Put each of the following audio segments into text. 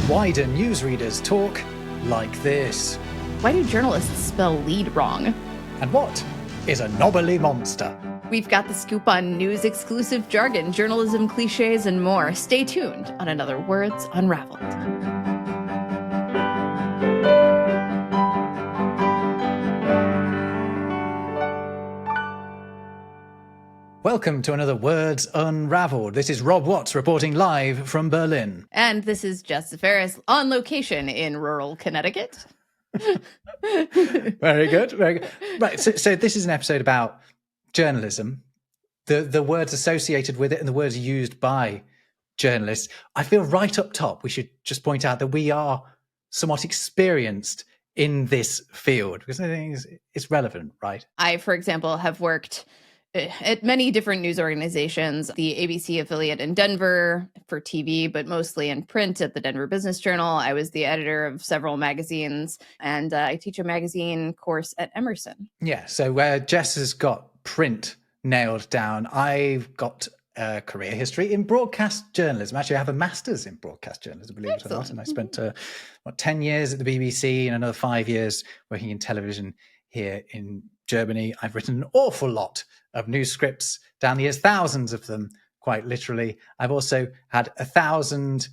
Why do newsreaders talk like this? Why do journalists spell lead wrong? And what is a Nobly monster? We've got the scoop on news-exclusive jargon, journalism cliches, and more. Stay tuned on another Words Unravelled. Welcome to another Words Unravelled. This is Rob Watts reporting live from Berlin. And this is Jess Ferris on location in rural Connecticut. Very good, very good. Right, so this is an episode about journalism, the words associated with it and the words used by journalists. I feel right up top we should just point out that we are somewhat experienced in this field because I think it's relevant, right? I, for example, have worked at many different news organizations, the ABC affiliate in Denver for TV, but mostly in print at the Denver Business Journal. I was the editor of several magazines, and I teach a magazine course at Emerson. Yeah, so where Jess has got print nailed down, I've got a career history in broadcast journalism. Actually, I have a master's in broadcast journalism, believe it or not, and I spent 10 years at the BBC and another 5 years working in television here in Germany. I've written an awful lot of news scripts down the years, thousands of them, quite literally. I've also had 1,000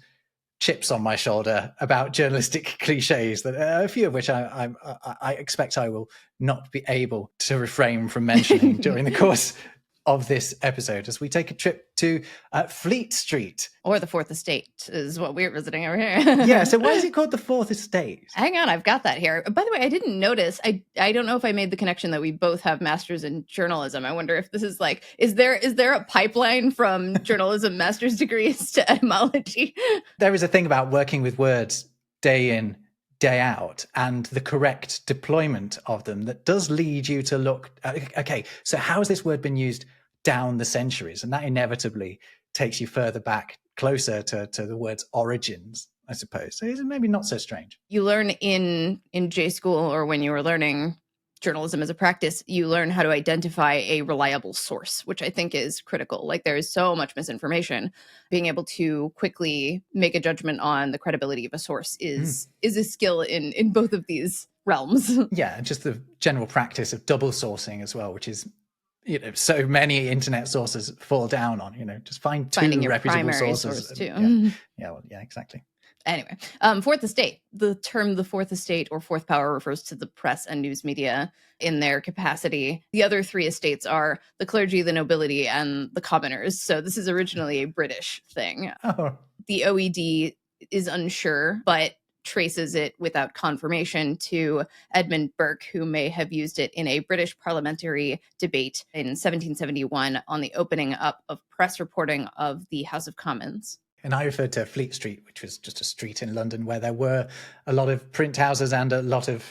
chips on my shoulder about journalistic cliches, that a few of which I expect I will not be able to refrain from mentioning during the course of this episode as we take a trip to Fleet Street. Or the Fourth Estate is what we're visiting over here. Yeah, so why is it called the Fourth Estate? Hang on, I've got that here. By the way, I didn't notice. I don't know if I made the connection that we both have masters in journalism. I wonder if this is like, is there a pipeline from journalism master's degrees to etymology? There is a thing about working with words day in, day out, and the correct deployment of them that does lead you to look, okay, so how has this word been used down the centuries? And that inevitably takes you further back, closer to the word's origins, I suppose. So it's maybe not so strange. You learn in J school, or when you were learning journalism as a practice, you learn how to identify a reliable source, which I think is critical. Like, there is so much misinformation. Being able to quickly make a judgment on the credibility of a source is a skill in both of these realms. Yeah, and just the general practice of double sourcing as well, which is, so many internet sources fall down on, just find two reputable sources. Source too. Yeah, exactly. Anyway, Fourth Estate. The term the Fourth Estate or Fourth Power refers to the press and news media in their capacity. The other three estates are the clergy, the nobility, and the commoners. So this is originally a British thing. Oh. The OED is unsure, but traces it without confirmation to Edmund Burke, who may have used it in a British parliamentary debate in 1771 on the opening up of press reporting of the House of Commons. And I referred to Fleet Street, which was just a street in London where there were a lot of print houses and a lot of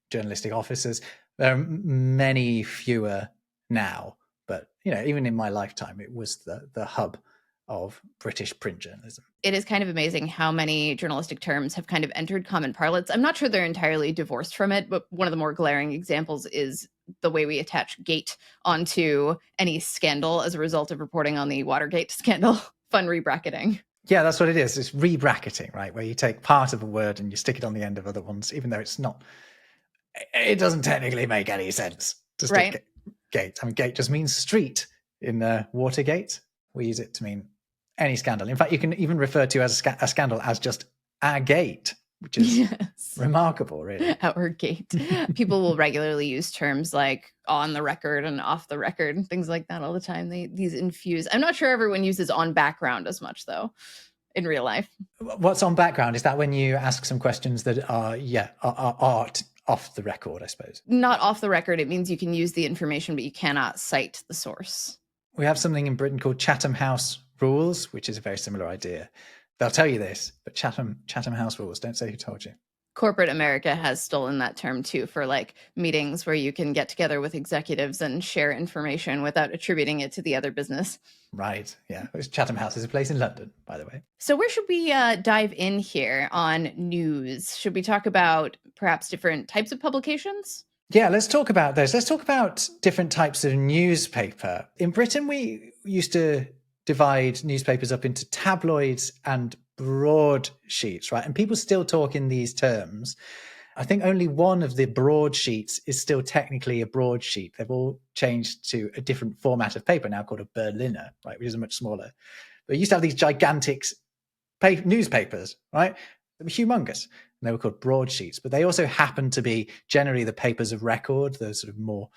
journalistic offices. There are many fewer now, but even in my lifetime, it was the hub of British print journalism. It is kind of amazing how many journalistic terms have kind of entered common parlance. I'm not sure they're entirely divorced from it, but one of the more glaring examples is the way we attach gate onto any scandal as a result of reporting on the Watergate scandal. Fun rebracketing. Yeah, that's what it is. It's rebracketing, right? Where you take part of a word and you stick it on the end of other ones, even though it doesn't technically make any sense to stick gate. I mean, gate just means street in Watergate. We use it to mean any scandal. In fact, you can even refer to as a scandal as just a gate, which is remarkable, really. Our gate. People will regularly use terms like on the record and off the record and things like that all the time. These infuse. I'm not sure everyone uses on background as much, though, in real life. What's on background? Is that when you ask some questions that are off the record, I suppose? Not off the record. It means you can use the information, but you cannot cite the source. We have something in Britain called Chatham House rules, which is a very similar idea. They'll tell you this, but Chatham House rules, don't say who told you. Corporate America has stolen that term too for like meetings where you can get together with executives and share information without attributing it to the other business. Right, yeah. Chatham House is a place in London, by the way. So where should we dive in here on news? Should we talk about perhaps different types of publications? Yeah, let's talk about those. Let's talk about different types of newspaper. In Britain, we used to divide newspapers up into tabloids and broadsheets, right? And people still talk in these terms. I think only one of the broadsheets is still technically a broadsheet. They've all changed to a different format of paper now called a Berliner, right, which is much smaller. But we used to have these gigantic newspapers, right? They were humongous, and they were called broadsheets. But they also happened to be generally the papers of record, the sort of more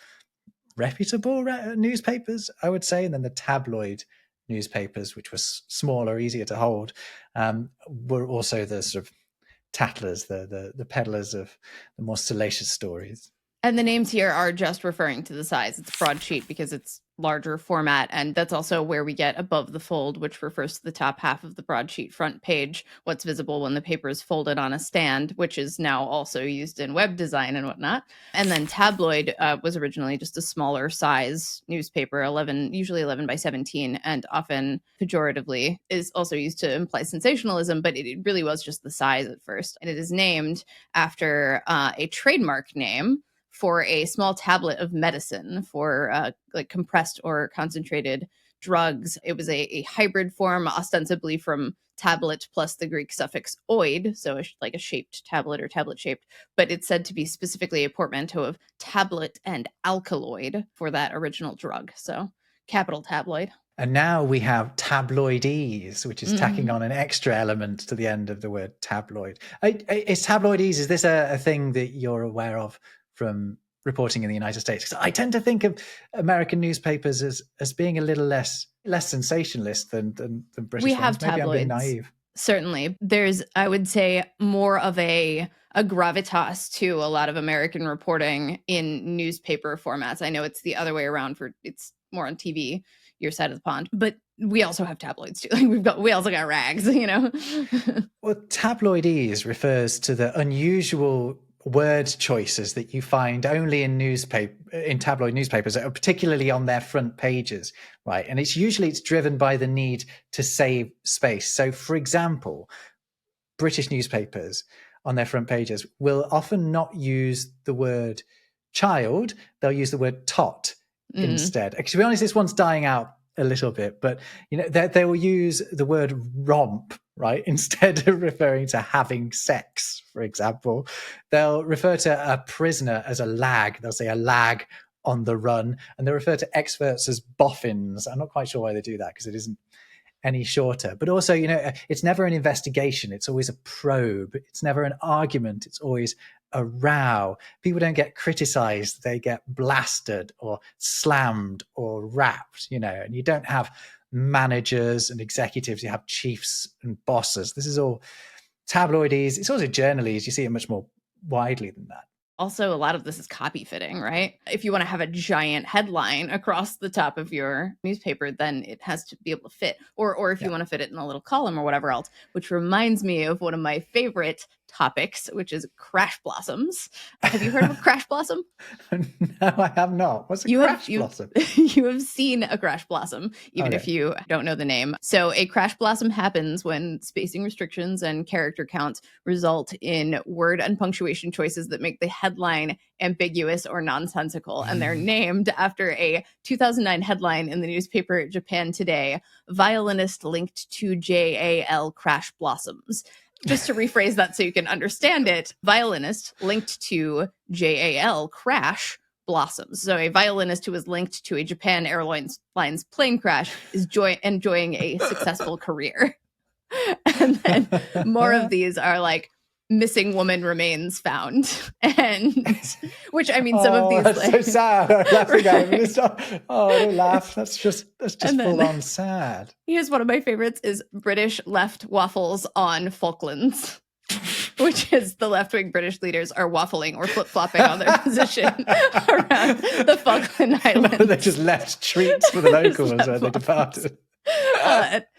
reputable newspapers, I would say. And then the tabloid newspapers, which were smaller, easier to hold, were also the sort of tattlers, the peddlers of the more salacious stories. And the names here are just referring to the size. It's broadsheet because it's larger format. And that's also where we get above the fold, which refers to the top half of the broadsheet front page, what's visible when the paper is folded on a stand, which is now also used in web design and whatnot. And then tabloid was originally just a smaller size newspaper, usually 11 by 17, and often pejoratively is also used to imply sensationalism, but it really was just the size at first. And it is named after a trademark name for a small tablet of medicine for like compressed or concentrated drugs. It was a hybrid form, ostensibly from tablet plus the Greek suffix oid, so like a shaped tablet or tablet shaped, but it's said to be specifically a portmanteau of tablet and alkaloid for that original drug. So capital tabloid. And now we have tabloidese, which is tacking on an extra element to the end of the word tabloid. Is tabloidese, is this a thing that you're aware of from reporting in the United States? Because I tend to think of American newspapers as being a little less sensationalist than British We ones. have Maybe tabloids. I'm being naive. Certainly. There's, I would say, more of a gravitas to a lot of American reporting in newspaper formats. I know it's the other way around it's more on TV, your side of the pond, but we also have tabloids too. Like we also got rags, you know? Well, tabloidese refers to the unusual word choices that you find only in tabloid newspapers, particularly on their front pages, right? And it's driven by the need to save space. So, for example, British newspapers on their front pages will often not use the word child; they'll use the word tot instead. Actually, to be honest, this one's dying out a little bit, but they will use the word romp, right, instead of referring to having sex, for example. They'll refer to a prisoner as a lag. They'll say a lag on the run, and they refer to experts as boffins. I'm not quite sure why they do that, because it isn't any shorter. But also, it's never an investigation. It's always a probe. It's never an argument. It's always a row. People don't get criticized. They get blasted or slammed or rapped, and you don't have managers and executives. You have chiefs and bosses. This is all tabloidese. It's also journalese. You see it much more widely than that. Also, a lot of this is copy fitting, right? If you want to have a giant headline across the top of your newspaper, then it has to be able to fit. Or if you want to fit it in a little column or whatever else, which reminds me of one of my favorite topics, which is crash blossoms. Have you heard of a crash blossom? No, I have not. What's a crash blossom? You have seen a crash blossom, even if you don't know the name. So a crash blossom happens when spacing restrictions and character counts result in word and punctuation choices that make the headline ambiguous or nonsensical. And they're named after a 2009 headline in the newspaper Japan Today, violinist linked to JAL crash blossoms. Just to rephrase that so you can understand it, violinist linked to JAL crash blossoms. So a violinist who is linked to a Japan Airlines plane crash is enjoying a successful career. And then more of these are like missing woman remains found, and which I mean, some of these that's like, so sad. I'm laughing at it. Don't laugh. That's just full on sad. Here's one of my favorites: is British left waffles on Falklands. Which is the left-wing British leaders are waffling or flip-flopping on their position around the Falkland Islands. They just left treats for the locals when they departed.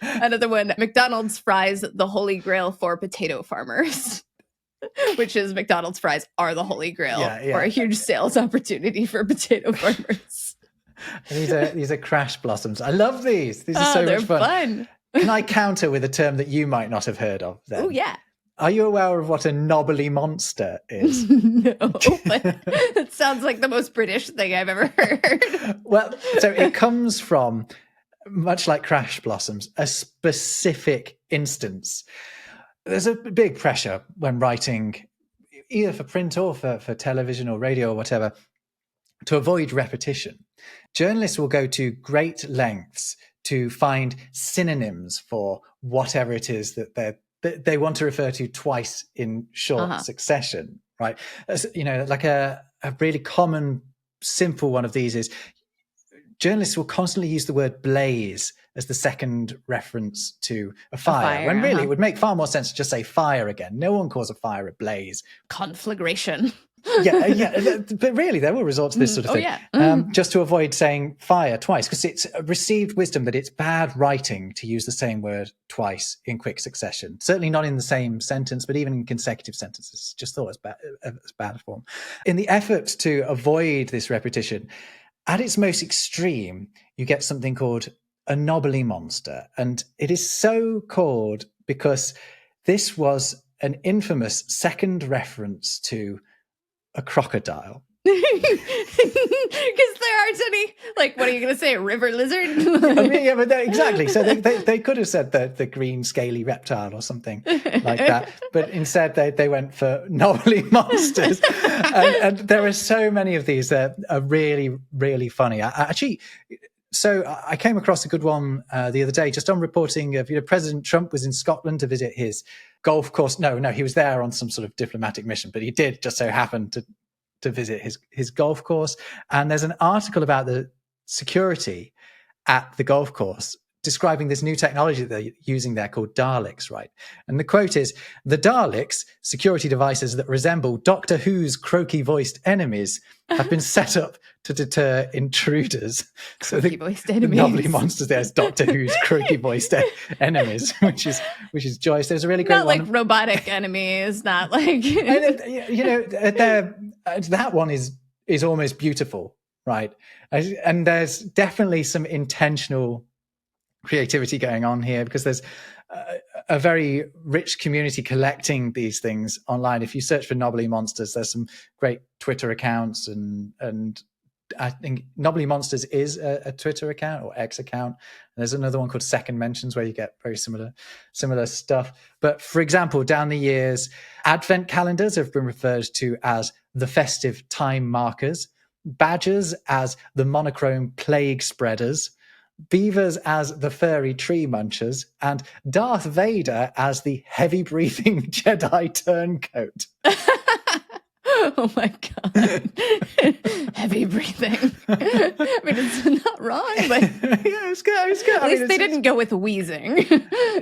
Another one, McDonald's fries, the holy grail for potato farmers. Which is McDonald's fries are the holy grail for a huge sales opportunity for potato farmers. These are crash blossoms. I love these. These are so much fun. Can I counter with a term that you might not have heard of then? Oh, yeah. Are you aware of what a Nobly monster is? No, but it sounds like the most British thing I've ever heard. Well, so it comes from much like crash blossoms, a specific instance. There's a big pressure when writing, either for print or for television or radio or whatever, to avoid repetition. Journalists will go to great lengths to find synonyms for whatever it is that they want to refer to twice in short succession, right? Like a really common, simple one of these is journalists will constantly use the word blaze as the second reference to a fire when really it would make far more sense to just say fire again. No one calls a fire a blaze. Conflagration. But really, they will resort to this sort of thing, just to avoid saying fire twice, because it's received wisdom that it's bad writing to use the same word twice in quick succession. Certainly not in the same sentence, but even in consecutive sentences. Just thought as bad form. In the effort to avoid this repetition, at its most extreme, you get something called a Nobly monster, and it is so called because this was an infamous second reference to a crocodile. Because there aren't any, like, what are you going to say, a river lizard? Exactly. So they could have said the green scaly reptile or something like that, but instead they went for Nobly monsters. and there are so many of these that are really, really funny. So I came across a good one the other day, just on reporting of, President Trump was in Scotland to visit his golf course. No, he was there on some sort of diplomatic mission, but he did just so happen to visit his golf course. And there's an article about the security at the golf course describing this new technology that they're using there called Daleks, right? And the quote is, "The Daleks, security devices that resemble Doctor Who's croaky-voiced enemies, have been set up to deter intruders." So the Nobly monsters there's Doctor Who's croaky-voiced enemies, which is joyous. There's a really great not one. Not like robotic enemies, not like... that one is almost beautiful, right? And there's definitely some intentional creativity going on here, because there's a very rich community collecting these things online. If you search for Nobly monsters, there's some great Twitter accounts, and I think Nobly monsters is a Twitter account or X account. And there's another one called Second Mentions where you get very similar stuff. But for example, down the years, advent calendars have been referred to as the festive time markers, badgers as the monochrome plague spreaders, beavers as the furry tree munchers, and Darth Vader as the heavy-breathing Jedi turncoat. Oh my God. Heavy breathing. I mean, it's not wrong, but... yeah, it's good. At least they didn't go with wheezing.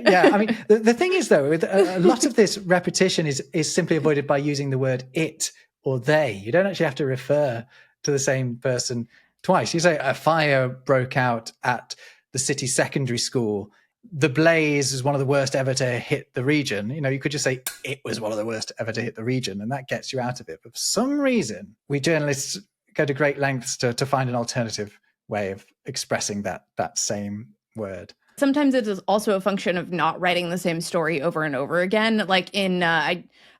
Yeah, I mean, the thing is, though, a lot of this repetition is simply avoided by using the word it or they. You don't actually have to refer to the same person twice. You say a fire broke out at the city secondary school. The blaze is one of the worst ever to hit the region. You could just say it was one of the worst ever to hit the region, and that gets you out of it. But for some reason, we journalists go to great lengths to find an alternative way of expressing that same word. Sometimes it is also a function of not writing the same story over and over again. Like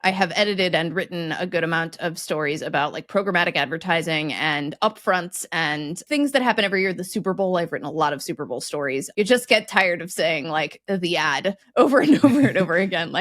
I have edited and written a good amount of stories about like programmatic advertising and upfronts and things that happen every year. The Super Bowl, I've written a lot of Super Bowl stories. You just get tired of saying like the ad over and over and over again.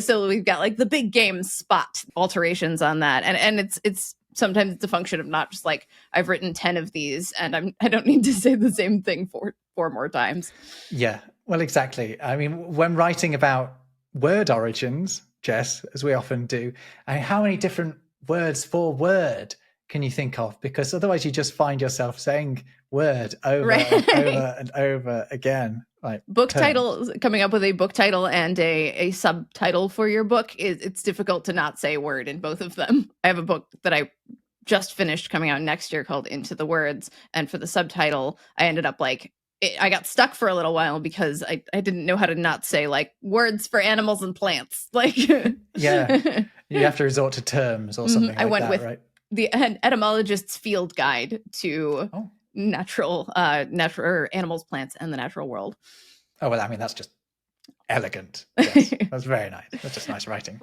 So we've got like the big game spot alterations on that. And it's sometimes it's a function of not just like I've written 10 of these and I don't need to say the same thing four more times. Yeah, well, exactly. I mean, when writing about word origins, Jess, as we often do, how many different words for word can you think of? Because otherwise you just find yourself saying word over and over and over again. Like book titles, coming up with a book title and a subtitle for your book, it's difficult to not say word in both of them. I have a book that I just finished coming out next year called Into the Words, and for the subtitle I ended up I got stuck for a little while because I didn't know how to not say like words for animals and plants. Yeah, you have to resort to terms or something. I went that, with right? The Etymologist's Field Guide to natural animals, plants, and the natural world. Oh well, I mean that's just elegant. Yes, that's very nice. That's just nice writing.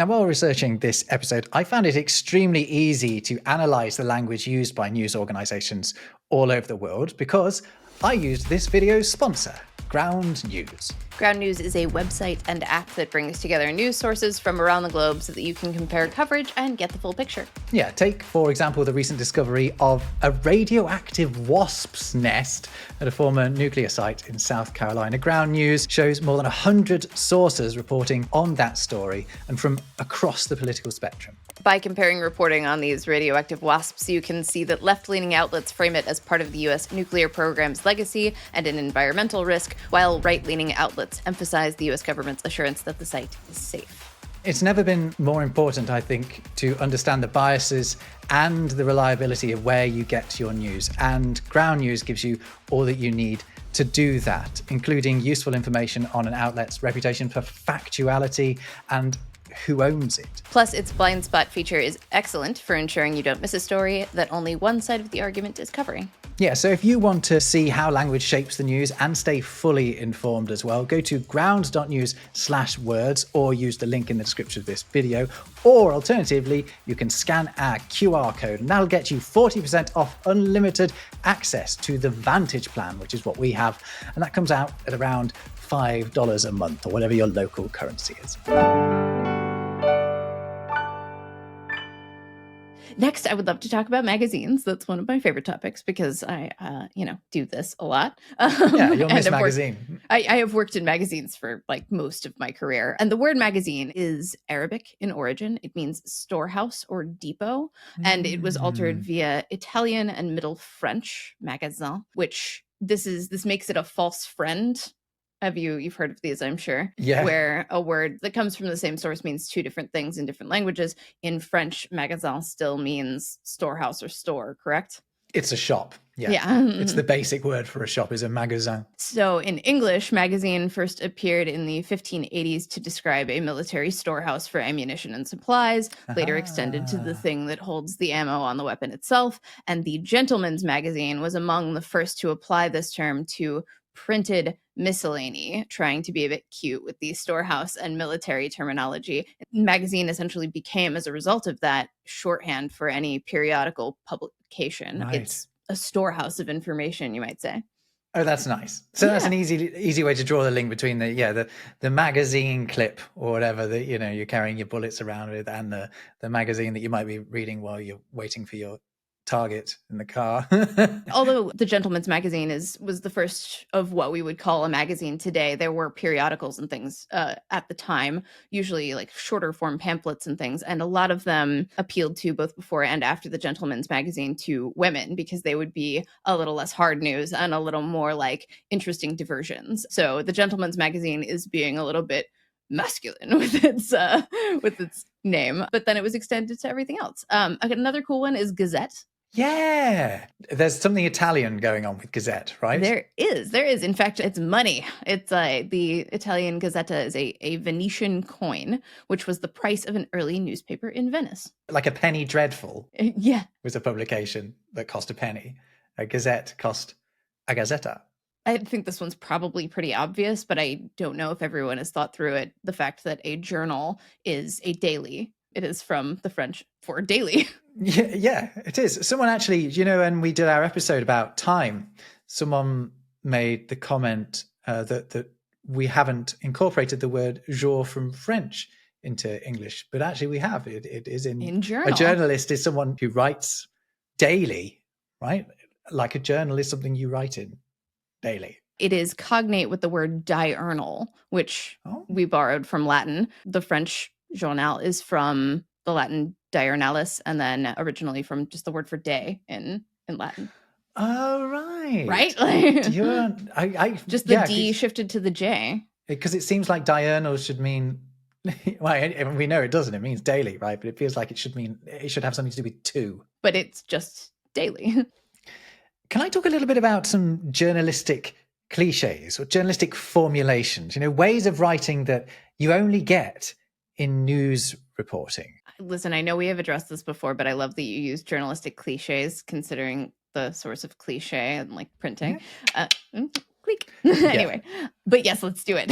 Now, while researching this episode, I found it extremely easy to analyze the language used by news organizations all over the world because I used this video's sponsor, Ground News. Ground News is a website and app that brings together news sources from around the globe so that you can compare coverage and get the full picture. Yeah, take, for example, the recent discovery of a radioactive wasp's nest at a former nuclear site in South Carolina. Ground News shows more than 100 sources reporting on that story and from across the political spectrum. By comparing reporting on these radioactive wasps, you can see that left-leaning outlets frame it as part of the U.S. nuclear program's legacy and an environmental risk, while right-leaning outlets emphasize the U.S. government's assurance that the site is safe. It's never been more important, I think, to understand the biases and the reliability of where you get your news. And Ground News gives you all that you need to do that, including useful information on an outlet's reputation for factuality and who owns it. Plus, its blind spot feature is excellent for ensuring you don't miss a story that only one side of the argument is covering. Yeah, so if you want to see how language shapes the news and stay fully informed as well, go to ground.news/words or use the link in the description of this video. Or alternatively, you can scan our QR code and that'll get you 40% off unlimited access to the Vantage plan, which is what we have. And that comes out at around $5 a month or whatever your local currency is. Next, I would love to talk about magazines. That's one of my favorite topics because I, do this a lot. Yeah, you'll miss magazine. I have worked in magazines for like most of my career. And the word magazine is Arabic in origin. It means storehouse or depot. And it was altered via Italian and Middle French magasin, which this makes it a false friend. You've heard of these, I'm sure. Yeah. Where a word that comes from the same source means two different things in different languages. In French, magasin still means storehouse or store, correct? It's a shop. Yeah. It's the basic word for a shop is a magasin. So in English, magazine first appeared in the 1580s to describe a military storehouse for ammunition and supplies, later extended to the thing that holds the ammo on the weapon itself. And the gentleman's magazine was among the first to apply this term to printed miscellany, trying to be a bit cute with the storehouse and military terminology. Magazine essentially became, as a result of that, shorthand for any periodical publication. Right. It's a storehouse of information, you might say. Oh, that's nice. So that's an easy way to draw the link between the magazine clip or whatever that you're carrying your bullets around with, and the magazine that you might be reading while you're waiting for your target in the car. Although the Gentleman's Magazine was the first of what we would call a magazine today, there were periodicals and things at the time, usually like shorter form pamphlets and things, and a lot of them appealed to, both before and after the Gentleman's Magazine, to women because they would be a little less hard news and a little more like interesting diversions. So the Gentleman's Magazine is being a little bit masculine with its name, but then it was extended to everything else. Another cool one is Gazette. Yeah, there's something Italian going on with Gazette, right? There is. In fact, it's money. It's the Italian Gazzetta is a Venetian coin, which was the price of an early newspaper in Venice. Like a penny dreadful. Yeah, was a publication that cost a penny. A Gazette cost a Gazzetta. I think this one's probably pretty obvious, but I don't know if everyone has thought through it. The fact that a journal is a daily. It is from the French for daily. Yeah, it is. Someone actually, when we did our episode about time, someone made the comment that we haven't incorporated the word jour from French into English, but actually we have. It is in journal. A journalist is someone who writes daily, right? Like a journal is something you write in daily. It is cognate with the word diurnal, which we borrowed from Latin. The French journal is from the Latin diurnalis, and then originally from just the word for day in Latin. Oh, right. Right? Just the D shifted to the J. Because it seems like diurnal should mean, well, we know it doesn't. It means daily, right? But it feels like it should have something to do with two. But it's just daily. Can I talk a little bit about some journalistic cliches or journalistic formulations, ways of writing that you only get in news reporting? Listen, I know we have addressed this before, but I love that you use journalistic cliches, considering the source of cliche and like printing. Click. Anyway, but yes, let's do it.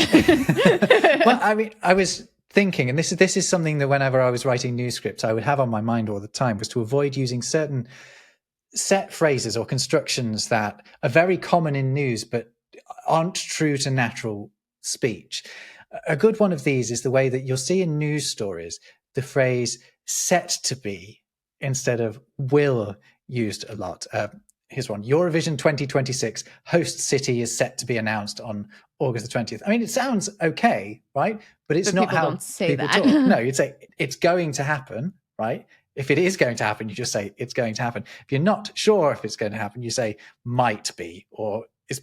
Well, I mean, I was thinking, and this is something that whenever I was writing news scripts, I would have on my mind all the time, was to avoid using certain set phrases or constructions that are very common in news but aren't true to natural speech. A good one of these is the way that you'll see in news stories the phrase set to be instead of will used a lot. Here's one. Eurovision 2026 host city is set to be announced on August the 20th. I mean, it sounds okay, right? But it's not how don't say people that. talk. No, you'd say it's going to happen, right? If it is going to happen, you just say it's going to happen. If you're not sure if it's going to happen, you say might be or is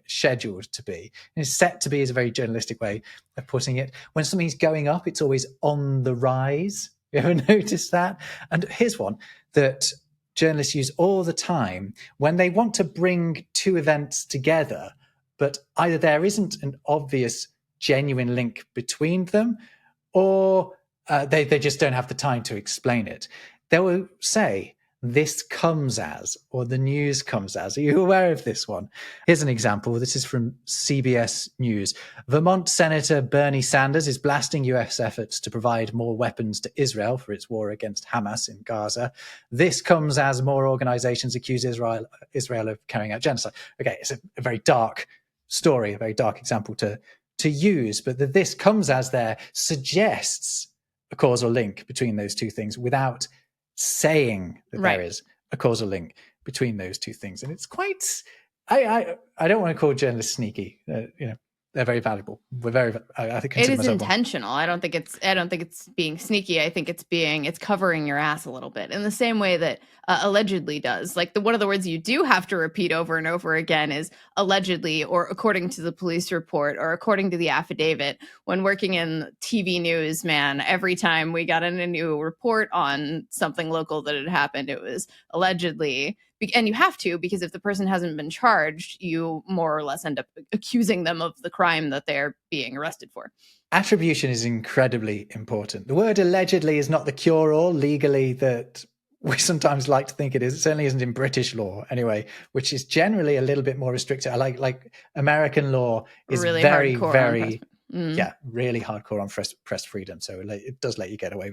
scheduled to be. And set to be is a very journalistic way of putting it. When something's going up, it's always on the rise. You ever notice that? And here's one that journalists use all the time when they want to bring two events together, but either there isn't an obvious, genuine link between them, or they just don't have the time to explain it. They will say, this comes as, or the news comes as. Are you aware of this one? Here's an example. This is from CBS News. Vermont Senator Bernie Sanders is blasting US efforts to provide more weapons to Israel for its war against Hamas in Gaza. This comes as more organizations accuse Israel of carrying out genocide. Okay, it's a very dark story, a very dark example to use, but this comes as there suggests a causal link between those two things without saying that there is a causal link between those two things. And it's quite, I don't want to call journalists sneaky. They're very valuable. I think it is intentional. I don't think it's being sneaky. I think it's covering your ass a little bit in the same way that allegedly does. Like one of the words you do have to repeat over and over again is allegedly, or according to the police report, or according to the affidavit. When working in TV news, man, every time we got in a new report on something local that had happened, it was allegedly. And you have to, because if the person hasn't been charged, you more or less end up accusing them of the crime that they're being arrested for. Attribution is incredibly important. The word allegedly is not the cure-all legally that we sometimes like to think it is. It certainly isn't in British law anyway, which is generally a little bit more restricted. Like American law is really very, very, really hardcore on press freedom. So it does let you get away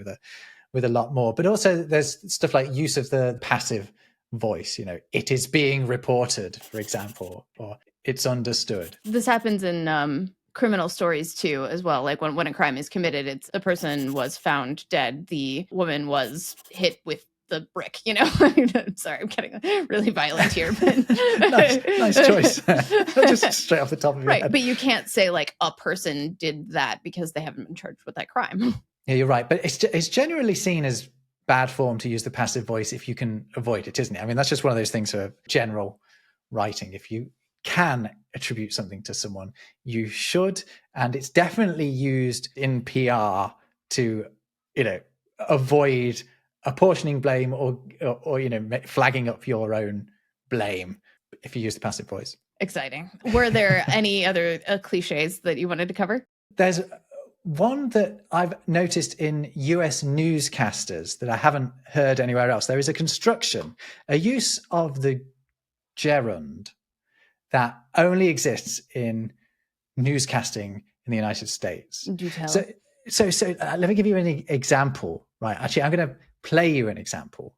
with a lot more. But also there's stuff like use of the passive voice, it is being reported, for example, or it's understood. This happens in criminal stories too, as well. Like when a crime is committed, it's a person was found dead. The woman was hit with the brick, Sorry, I'm getting really violent here, but nice choice. Just straight off the top of your head. But you can't say like a person did that because they haven't been charged with that crime. Yeah, you're right. But it's generally seen as bad form to use the passive voice if you can avoid it, isn't it? I mean, that's just one of those things for general writing. If you can attribute something to someone, you should. And it's definitely used in PR to, avoid apportioning blame or flagging up your own blame if you use the passive voice. Exciting. Were there any other cliches that you wanted to cover? There's one that I've noticed in US newscasters that I haven't heard anywhere else. There is a construction, a use of the gerund that only exists in newscasting in the United States. Do tell. So let me give you an example. Right, actually, I'm going to play you an example.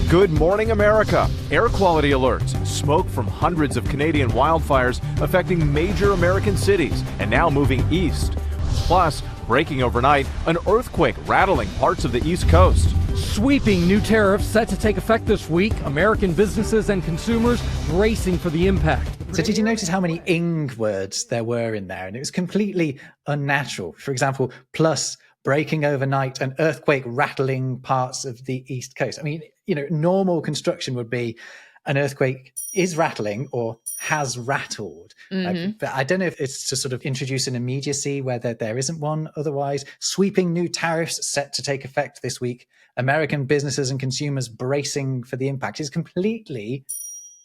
Good morning, America. Air quality alerts. Smoke from hundreds of Canadian wildfires affecting major American cities and now moving east. Plus, breaking overnight, an earthquake rattling parts of the East Coast. Sweeping new tariffs set to take effect this week. American businesses and consumers bracing for the impact. So did you notice how many ing words there were in there? And it was completely unnatural. For example, plus breaking overnight, an earthquake rattling parts of the East Coast. I mean, normal construction would be an earthquake is rattling or has rattled. But I don't know if it's to sort of introduce an immediacy where there isn't one otherwise. Sweeping new tariffs set to take effect this week. American businesses and consumers bracing for the impact is completely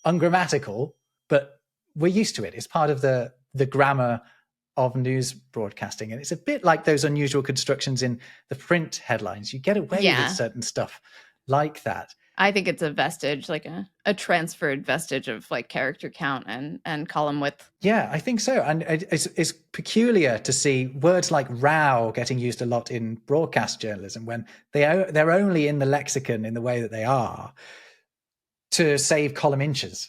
ungrammatical, but we're used to it. It's part of the grammar of news broadcasting. And it's a bit like those unusual constructions in the print headlines. You get away with certain stuff like that. I think it's a vestige, like a transferred vestige of like character count and column width. Yeah, I think so. And it's peculiar to see words like row getting used a lot in broadcast journalism when they're only in the lexicon in the way that they are to save column inches.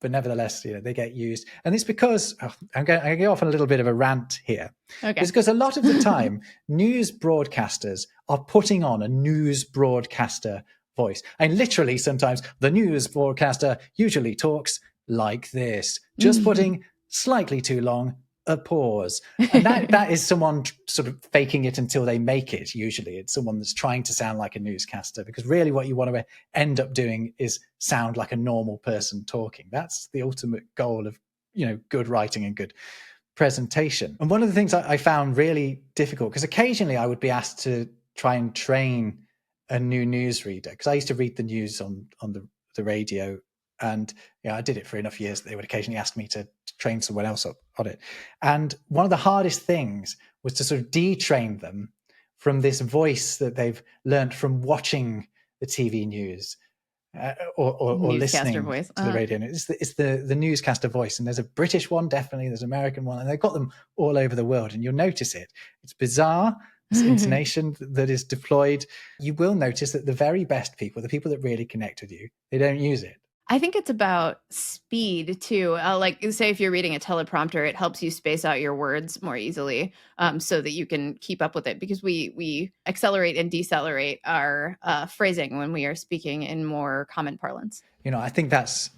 But nevertheless, they get used. And it's because, I'm going to go off on a little bit of a rant here. Okay. It's because a lot of the time, news broadcasters are putting on a news broadcaster voice. And literally sometimes the news broadcaster usually talks like this, just putting slightly too long a pause. And that is someone sort of faking it until they make it. Usually it's someone that's trying to sound like a newscaster, because really what you want to end up doing is sound like a normal person talking. That's the ultimate goal of, good writing and good presentation. And one of the things I found really difficult, because occasionally I would be asked to try and train a new newsreader, because I used to read the news on the radio. And I did it for enough years that they would occasionally ask me to train someone else up on it. And one of the hardest things was to sort of detrain them from this voice that they've learnt from watching the TV news or listening voice. to the radio. It's the newscaster voice. And there's a British one, definitely. There's an American one. And they've got them all over the world. And you'll notice it. It's bizarre. This intonation that is deployed. You will notice that the very best people, the people that really connect with you, they don't use it. I think it's about speed too. Like say if you're reading a teleprompter, it helps you space out your words more easily so that you can keep up with it, because we accelerate and decelerate our phrasing when we are speaking in more common parlance. I think that's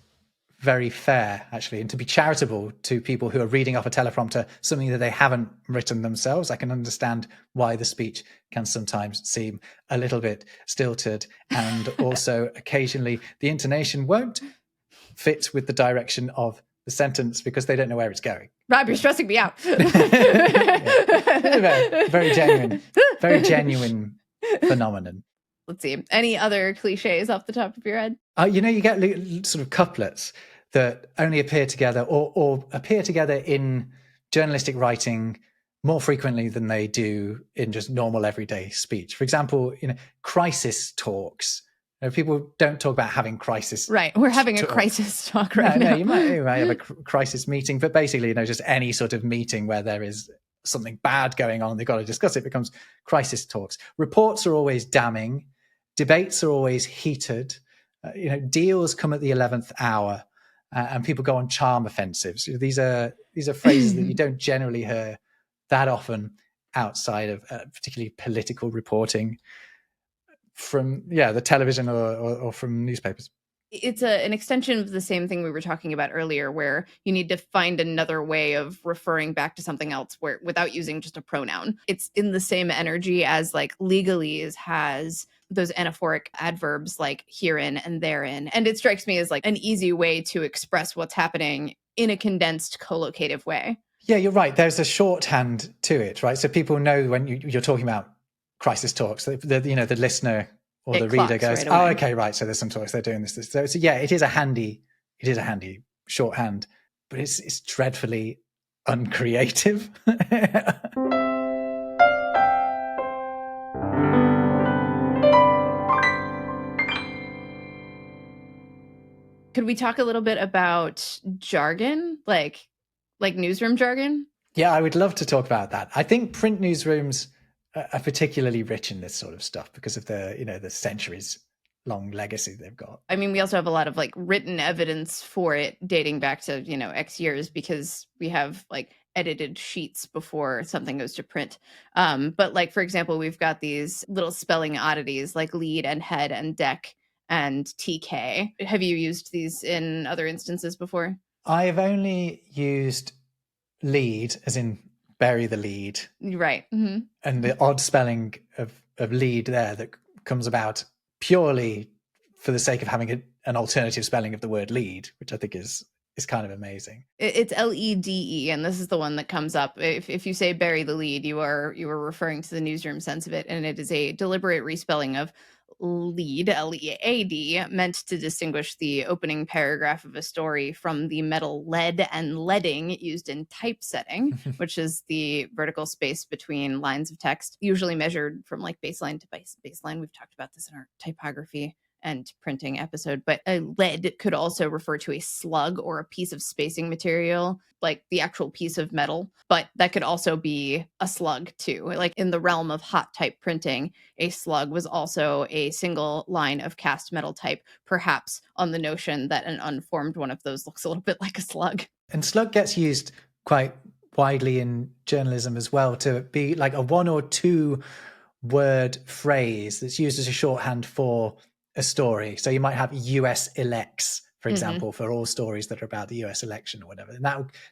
very fair, actually. And to be charitable to people who are reading off a teleprompter something that they haven't written themselves, I can understand why the speech can sometimes seem a little bit stilted. And also occasionally the intonation won't fit with the direction of the sentence because they don't know where it's going. Rob, you're stressing me out. Very genuine phenomenon. Let's see. Any other cliches off the top of your head? You get sort of couplets that only appear together or appear together in journalistic writing more frequently than they do in just normal everyday speech. For example, crisis talks. People don't talk about having crisis. Right. We're having a crisis talk right now. No, you might have a crisis meeting, but basically, just any sort of meeting where there is something bad going on, they've got to discuss it, becomes crisis talks. Reports are always damning. Debates are always heated. Deals come at the 11th hour, and people go on charm offensives. These are phrases that you don't generally hear that often outside of particularly political reporting from the television or from newspapers. It's an extension of the same thing we were talking about earlier, where you need to find another way of referring back to something else without using just a pronoun. It's in the same energy as like legalese has those anaphoric adverbs like herein and therein. And it strikes me as like an easy way to express what's happening in a condensed collocative way. Yeah, you're right. There's a shorthand to it, right? So people know when you're talking about crisis talks, the listener or the reader goes, right, okay, right. So there's some talks, they're doing this. So it is a handy shorthand, but it's dreadfully uncreative. Could we talk a little bit about jargon, like newsroom jargon? Yeah, I would love to talk about that. I think print newsrooms are particularly rich in this sort of stuff because of the centuries long legacy they've got. I mean, we also have a lot of like written evidence for it dating back to, X years, because we have like edited sheets before something goes to print. But like, for example, we've got these little spelling oddities like lead and head and deck and TK. Have you used these in other instances before? I've only used lead as in bury the lead. Right. Mm-hmm. And the odd spelling of lead there that comes about purely for the sake of having an alternative spelling of the word lead, which I think is kind of amazing. It's LEDE, and this is the one that comes up. If you say bury the lead, you are referring to the newsroom sense of it, and it is a deliberate respelling of lead, LEAD, meant to distinguish the opening paragraph of a story from the metal lead and leading used in typesetting, which is the vertical space between lines of text, usually measured from like baseline to baseline. We've talked about this in our typography and printing episode, but a lead could also refer to a slug or a piece of spacing material, like the actual piece of metal, but that could also be a slug too. Like in the realm of hot type printing, a slug was also a single line of cast metal type, perhaps on the notion that an unformed one of those looks a little bit like a slug. And slug gets used quite widely in journalism as well, to be like a 1 or 2 word phrase that's used as a shorthand for a story. So you might have US elects, for example, for all stories that are about the US election or whatever. And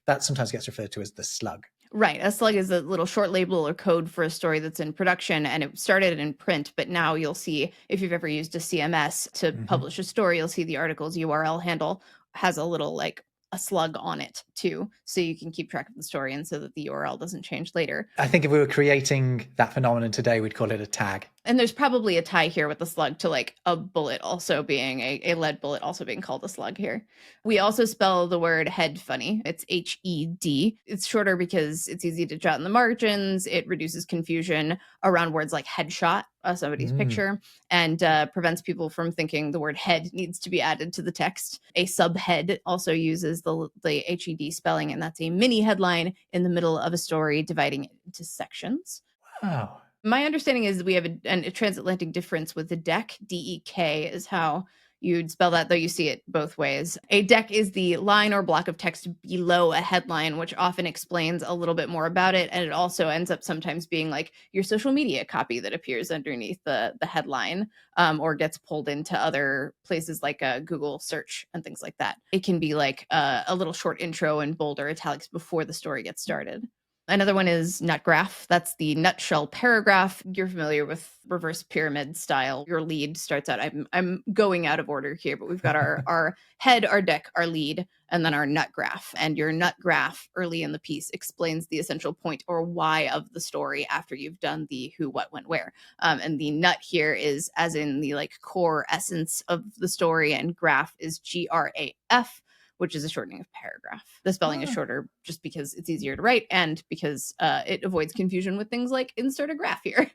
that sometimes gets referred to as the slug. Right. A slug is a little short label or code for a story that's in production, and it started in print, but now you'll see, if you've ever used a CMS to publish a story, you'll see the article's URL handle has a little like a slug on it too, so you can keep track of the story and so that the URL doesn't change later. I think if we were creating that phenomenon today, we'd call it a tag. And there's probably a tie here with the slug to like a bullet also being a lead bullet also being called a slug here. We also spell the word head funny. It's H-E-D. It's shorter because it's easy to jot in the margins. It reduces confusion around words like headshot, somebody's picture, and prevents people from thinking the word head needs to be added to the text. A subhead also uses the H-E-D spelling, and that's a mini headline in the middle of a story dividing it into sections. Wow. My understanding is we have a transatlantic difference with the deck. D-E-K is how you'd spell that, though you see it both ways. A deck is the line or block of text below a headline, which often explains a little bit more about it. And it also ends up sometimes being like your social media copy that appears underneath the headline, or gets pulled into other places like a Google search and things like that. It can be like a little short intro in bold or italics before the story gets started. Another one is nut graph. That's the nutshell paragraph. You're familiar with reverse pyramid style. Your lead starts out, I'm going out of order here, but we've got our head, our deck, our lead, and then our nut graph. And your nut graph early in the piece explains the essential point or why of the story after you've done the who, what, when, where. And the nut here is as in the like core essence of the story, and graph is G-R-A-F, which is a shortening of paragraph. The spelling is shorter just because it's easier to write and because it avoids confusion with things like insert a graph here.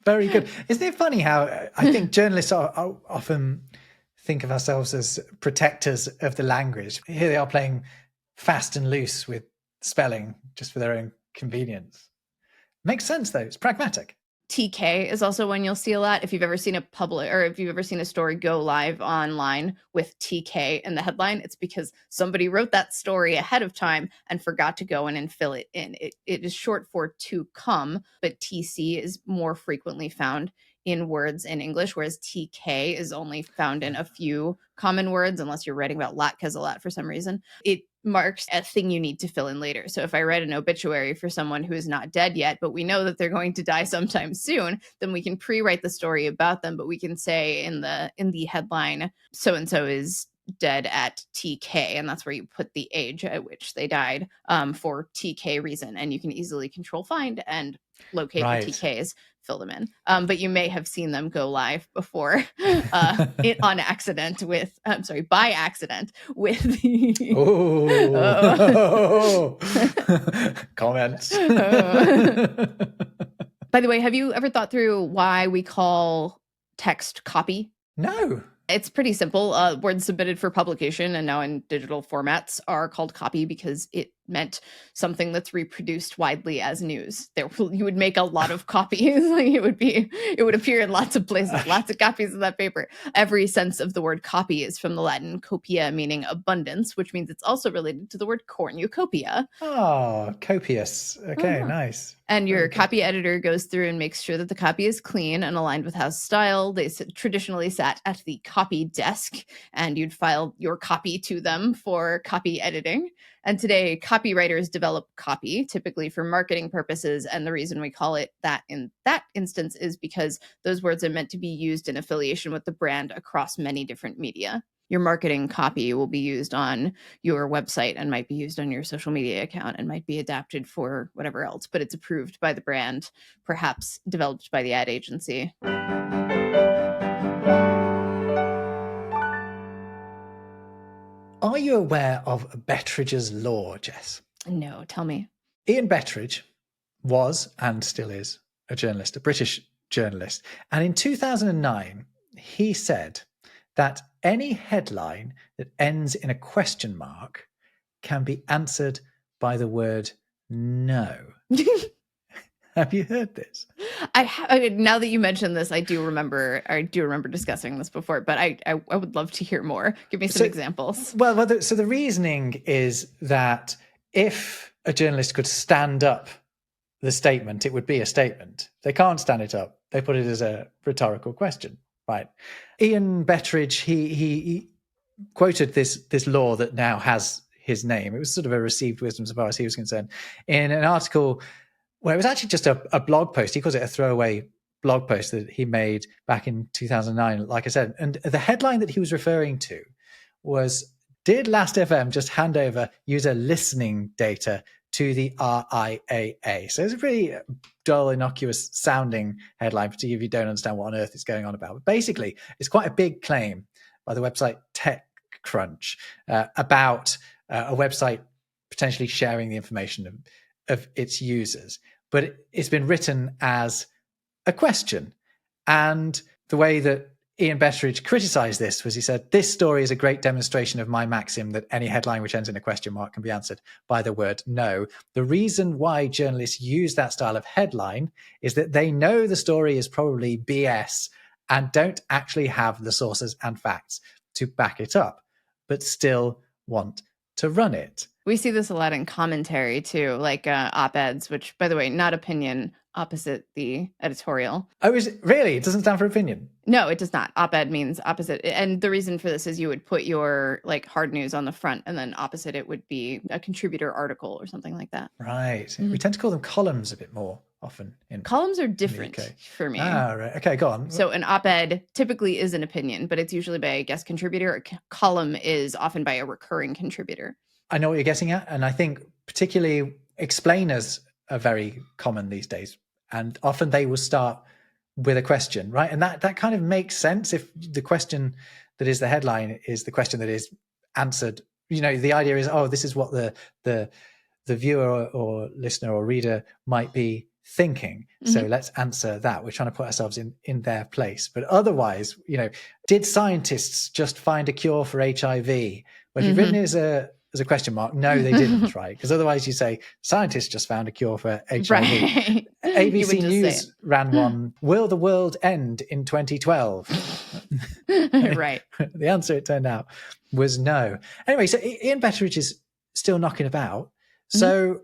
Very good. Isn't it funny how I think journalists are often think of ourselves as protectors of the language. Here they are playing fast and loose with spelling just for their own convenience. Makes sense though. It's pragmatic. TK is also one you'll see a lot. If you've ever seen if you've ever seen a story go live online with TK in the headline, it's because somebody wrote that story ahead of time and forgot to go in and fill it in. It is short for to come, but TC is more frequently found in words in English, whereas TK is only found in a few common words, unless you're writing about latkes a lot for some reason. It marks a thing you need to fill in later. So if I write an obituary for someone who is not dead yet, but we know that they're going to die sometime soon, then we can pre-write the story about them, but we can say in the headline, so-and-so is dead at TK, and that's where you put the age at which they died for TK reason, and you can easily control find and locate the TKs, fill them in. But you may have seen them go live before by accident with the Comments. By the way, have you ever thought through why we call text copy? No. It's pretty simple. Words submitted for publication and now in digital formats are called copy because it meant something that's reproduced widely as news. You would make a lot of copies. Like it would appear in lots of places, lots of copies of that paper. Every sense of the word copy is from the Latin copia, meaning abundance, which means it's also related to the word cornucopia. Oh, copious. Okay, nice. And your copy editor goes through and makes sure that the copy is clean and aligned with house style. They traditionally sat at the copy desk, and you'd file your copy to them for copy editing. And today, copywriters develop copy, typically for marketing purposes. And the reason we call it that in that instance is because those words are meant to be used in affiliation with the brand across many different media. Your marketing copy will be used on your website and might be used on your social media account and might be adapted for whatever else, but it's approved by the brand, perhaps developed by the ad agency. Are you aware of Betteridge's law, Jess? No, tell me. Ian Betteridge was and still is a journalist, a British journalist. And in 2009, he said that any headline that ends in a question mark can be answered by the word no. Have you heard this? I mean, now that you mention this, I do remember discussing this before, but I would love to hear more. Give me some examples. Well, so the reasoning is that if a journalist could stand up the statement, it would be a statement. They can't stand it up. They put it as a rhetorical question, right? Ian Betteridge, he quoted this law that now has his name. It was sort of a received wisdom as far as he was concerned, in an article where it was actually just a blog post. He calls it a throwaway blog post that he made back in 2009, like I said. And the headline that he was referring to was, did Last.fm just hand over user listening data to the RIAA? So it's a pretty dull, innocuous sounding headline, particularly if you don't understand what on earth is going on about. But basically, it's quite a big claim by the website TechCrunch about a website potentially sharing the information of its users. But it's been written as a question. And the way that Ian Betteridge criticized this was, he said, this story is a great demonstration of my maxim that any headline which ends in a question mark can be answered by the word no. The reason why journalists use that style of headline is that they know the story is probably BS and don't actually have the sources and facts to back it up, but still want to run it. We see this a lot in commentary too, like op-eds, which, by the way, not opinion, opposite the editorial. Oh, is it really? It doesn't stand for opinion? No, it does not. Op-ed means opposite. And the reason for this is you would put your like hard news on the front, and then opposite it would be a contributor article or something like that. Right. Mm-hmm. We tend to call them columns a bit more often. Columns are different for me. Ah, right. Okay, go on. So an op-ed typically is an opinion, but it's usually by a guest contributor. A column is often by a recurring contributor. I know what you're getting at. And I think particularly explainers are very common these days. And often they will start with a question, right? And that kind of makes sense if the question that is the headline is the question that is answered. You know, the idea is, oh, this is what the viewer or listener or reader might be thinking. Mm-hmm. So let's answer that. We're trying to put ourselves in their place. But otherwise, you know, did scientists just find a cure for HIV? Well, if you've written it as a question mark, no, they didn't, right? Because otherwise you say, scientists just found a cure for HIV. Right. ABC News ran one, will the world end in 2012? Right. The answer, it turned out, was no. Anyway, so Ian Betteridge is still knocking about. So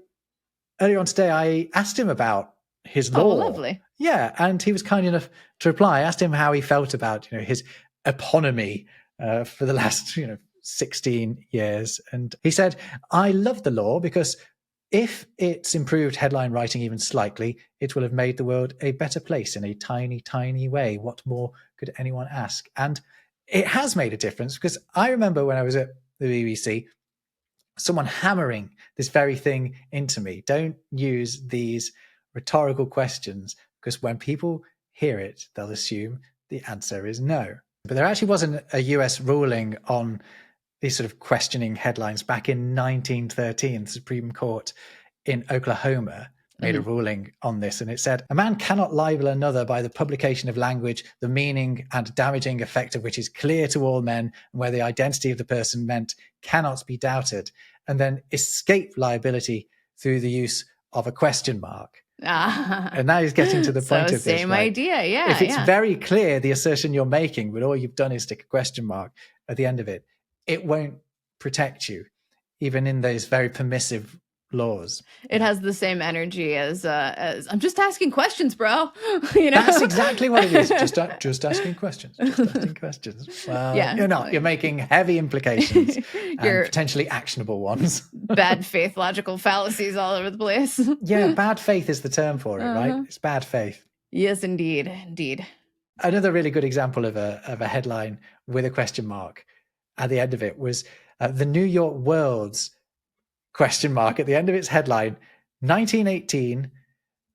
earlier on today, I asked him about his law. Oh, lovely. Yeah, and he was kind enough to reply. I asked him how he felt about, you know, his eponymy for the last, 16 years. And he said, I love the law because if it's improved headline writing even slightly, it will have made the world a better place in a tiny, tiny way. What more could anyone ask? And it has made a difference, because I remember when I was at the BBC, someone hammering this very thing into me. Don't use these rhetorical questions, because when people hear it, they'll assume the answer is no. But there actually wasn't a US ruling on these sort of questioning headlines back in 1913. The Supreme Court in Oklahoma made a ruling on this, and it said, a man cannot libel another by the publication of language, the meaning and damaging effect of which is clear to all men, and where the identity of the person meant cannot be doubted, and then escape liability through the use of a question mark. And now he's getting to the point of this. Same idea, yeah. If it's very clear the assertion you're making, but all you've done is stick a question mark at the end of it, it won't protect you, even in those very permissive laws. It has the same energy as I'm just asking questions, bro. That's exactly what it is. Just asking questions. Just asking questions. Well, yeah, you're not. You're making heavy implications and potentially actionable ones. Bad faith, logical fallacies all over the place. Yeah, bad faith is the term for it, right? It's bad faith. Yes, indeed. Another really good example of a headline with a question mark at the end of it was the New York World's question mark at the end of its headline, 1918,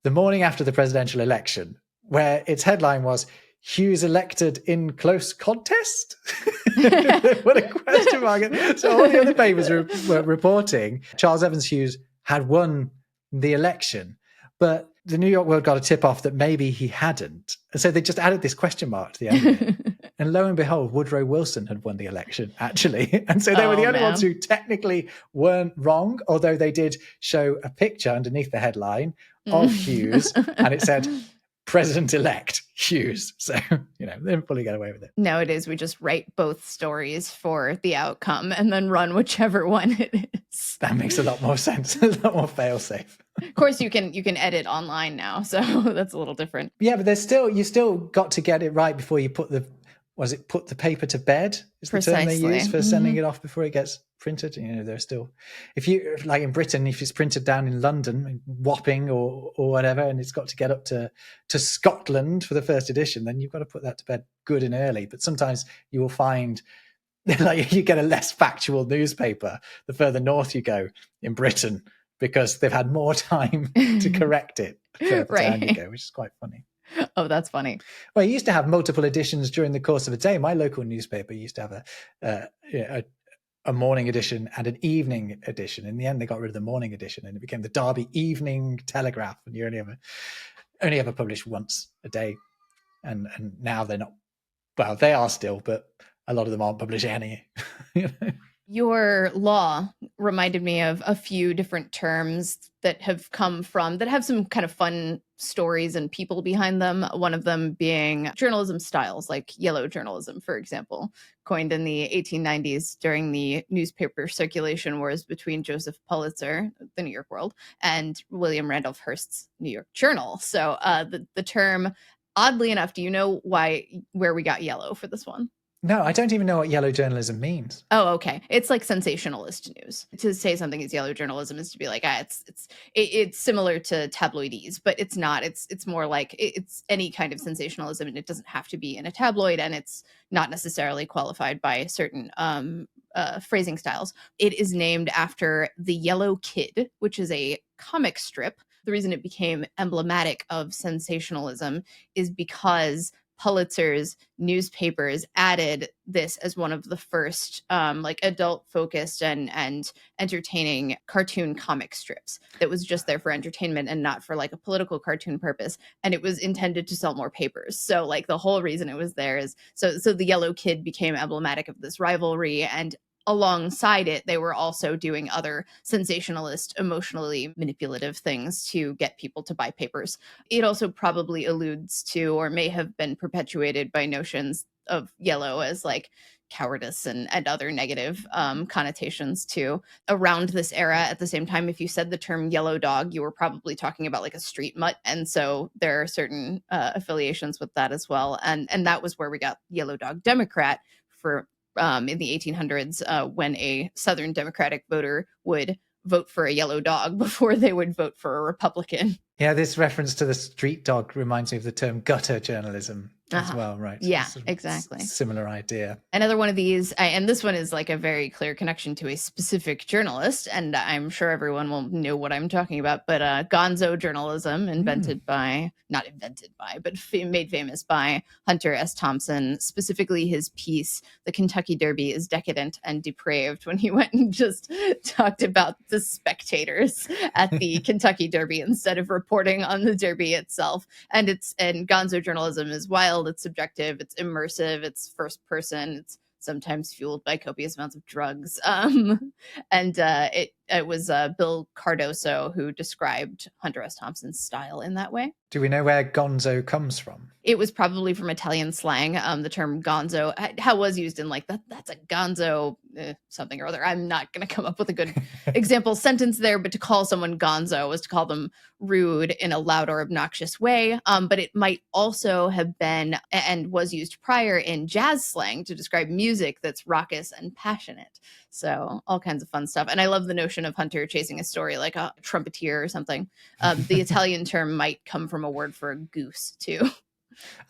the morning after the presidential election, where its headline was, Hughes elected in close contest? What a question mark. So all the other papers were reporting Charles Evans Hughes had won the election, but the New York World got a tip off that maybe he hadn't. And so they just added this question mark to the end of it. And lo and behold, Woodrow Wilson had won the election, actually. And so they were the only ones who technically weren't wrong, although they did show a picture underneath the headline of Hughes, and it said, President-elect Hughes. So, they didn't fully get away with it. Nowadays, we just write both stories for the outcome and then run whichever one it is. That makes a lot more sense. A lot more fail-safe. Of course, you can edit online now, so that's a little different. Yeah, but you still got to get it right before you put the paper to bed? Is the term they use for sending it off before it gets printed? There's still, if you, like in Britain, if it's printed down in London, Wapping or whatever, and it's got to get up to Scotland for the first edition, then you've got to put that to bed good and early. But sometimes you will find like you get a less factual newspaper the further north you go in Britain, because they've had more time to correct it further down you go, which is quite funny. Oh, that's funny. Well, you used to have multiple editions during the course of a day. My local newspaper used to have a morning edition and an evening edition. In the end, they got rid of the morning edition, and it became the Derby Evening Telegraph, and you only ever publish once a day. And now they're not. Well, they are still, but a lot of them aren't publishing any. Your law reminded me of a few different terms that have some kind of fun stories and people behind them. One of them being journalism styles, like yellow journalism, for example, coined in the 1890s during the newspaper circulation wars between Joseph Pulitzer, the New York World, and William Randolph Hearst's New York Journal. So the term, oddly enough, do you know where we got yellow for this one? No, I don't even know what yellow journalism means. Oh, okay. It's like sensationalist news. To say something is yellow journalism is to be like, it's similar to tabloidese, but it's not. It's more like it's any kind of sensationalism, and it doesn't have to be in a tabloid, and it's not necessarily qualified by certain phrasing styles. It is named after the Yellow Kid, which is a comic strip. The reason it became emblematic of sensationalism is because Pulitzer's newspapers added this as one of the first adult focused and entertaining cartoon comic strips that was just there for entertainment and not for like a political cartoon purpose. And it was intended to sell more papers. So like the whole reason it was there is so the Yellow Kid became emblematic of this rivalry, and alongside it, they were also doing other sensationalist, emotionally manipulative things to get people to buy papers. It also probably alludes to, or may have been perpetuated by, notions of yellow as like cowardice and other negative connotations too. Around this era, at the same time, if you said the term yellow dog, you were probably talking about like a street mutt. And so there are certain affiliations with that as well. And that was where we got Yellow Dog Democrat for in the 1800s, when a Southern Democratic voter would vote for a yellow dog before they would vote for a Republican. Yeah, this reference to the street dog reminds me of the term gutter journalism as well, right? Yeah, sort of exactly. Similar idea. Another one of these, and this one is like a very clear connection to a specific journalist, and I'm sure everyone will know what I'm talking about, but Gonzo journalism, not invented by, but made famous by Hunter S. Thompson, specifically his piece, The Kentucky Derby is Decadent and Depraved, when he went and just talked about the spectators at the Kentucky Derby instead of reporting on the Derby itself. And Gonzo journalism is wild, it's subjective, it's immersive, it's first person, it's sometimes fueled by copious amounts of drugs. It was Bill Cardoso who described Hunter S. Thompson's style in that way. Do we know where gonzo comes from? It was probably from Italian slang. The term gonzo how was used in like that's a gonzo something or other. I'm not going to come up with a good example sentence there, but to call someone gonzo was to call them rude in a loud or obnoxious way. But it might also have been and was used prior in jazz slang to describe music that's raucous and passionate. So all kinds of fun stuff. And I love the notion of Hunter chasing a story like a trumpeter or something. The Italian term might come from a word for a goose too.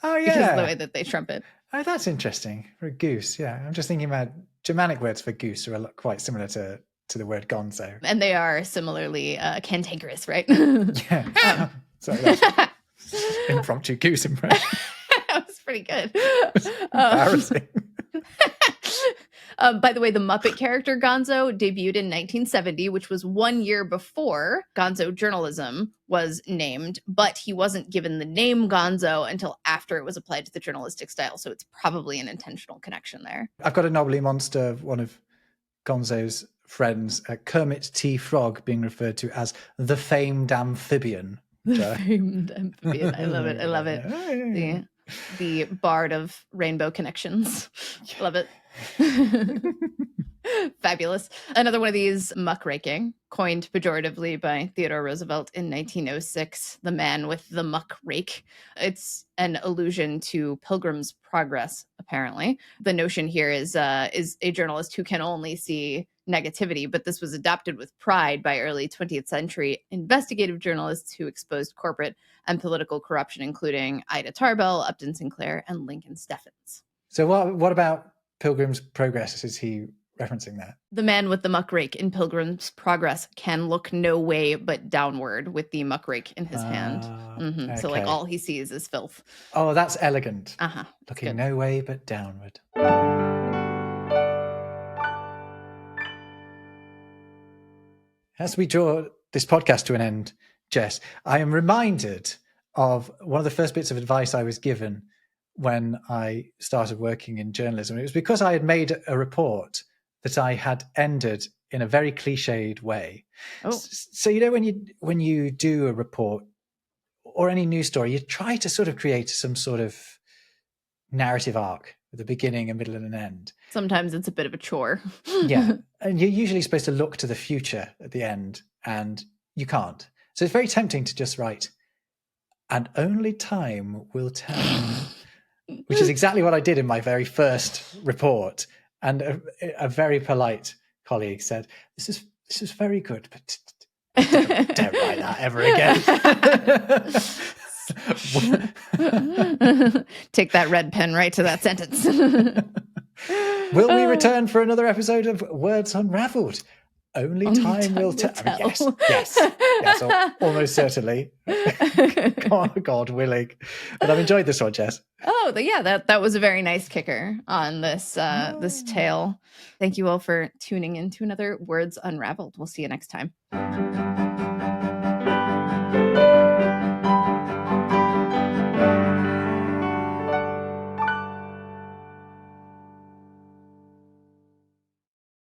Oh, yeah. Because of the way that they trumpet. Oh, that's interesting. For a goose, yeah. I'm just thinking about Germanic words for goose are quite similar to the word gonzo. And they are similarly cantankerous, right? Yeah. Sorry, that's impromptu goose impression. That was pretty good. Embarrassing. By the way, the Muppet character Gonzo debuted in 1970, which was 1 year before Gonzo Journalism was named, but he wasn't given the name Gonzo until after it was applied to the journalistic style. So it's probably an intentional connection there. I've got a Nobly monster, one of Gonzo's friends, Kermit T. Frog, being referred to as the famed amphibian. The famed amphibian. I love it. I love it. The bard of rainbow connections. Love it. Fabulous. Another one of these, muckraking, coined pejoratively by Theodore Roosevelt in 1906, the man with the muck rake. It's an allusion to Pilgrim's Progress, apparently. The notion here is a journalist who can only see negativity, but this was adopted with pride by early 20th century investigative journalists who exposed corporate and political corruption, including Ida Tarbell, Upton Sinclair, and Lincoln Steffens. So what about Pilgrim's Progress? Is he referencing that? The man with the muckrake in Pilgrim's Progress can look no way but downward with the muckrake in his hand. Okay. So like all he sees is filth. Oh, that's elegant. Good. Looking no way but downward. As we draw this podcast to an end, Jess, I am reminded of one of the first bits of advice I was given when I started working in journalism. It was because I had made a report that I had ended in a very cliched way. Oh. So, you know, when you do a report or any news story, you try to sort of create some sort of narrative arc with a beginning, a middle, and an end. Sometimes it's a bit of a chore. Yeah. And you're usually supposed to look to the future at the end, and you can't. So it's very tempting to just write, and only time will tell, which is exactly what I did in my very first report. And a very polite colleague said, this is very good, but don't write that ever again. Take that red pen right to that sentence. Will we return for another episode of Words Unravelled? Only time will tell. I mean, yes, almost certainly. God willing. But I've enjoyed this one, Jess. Oh, yeah, that was a very nice kicker on this this tale. Thank you all for tuning in to another Words Unravelled. We'll see you next time.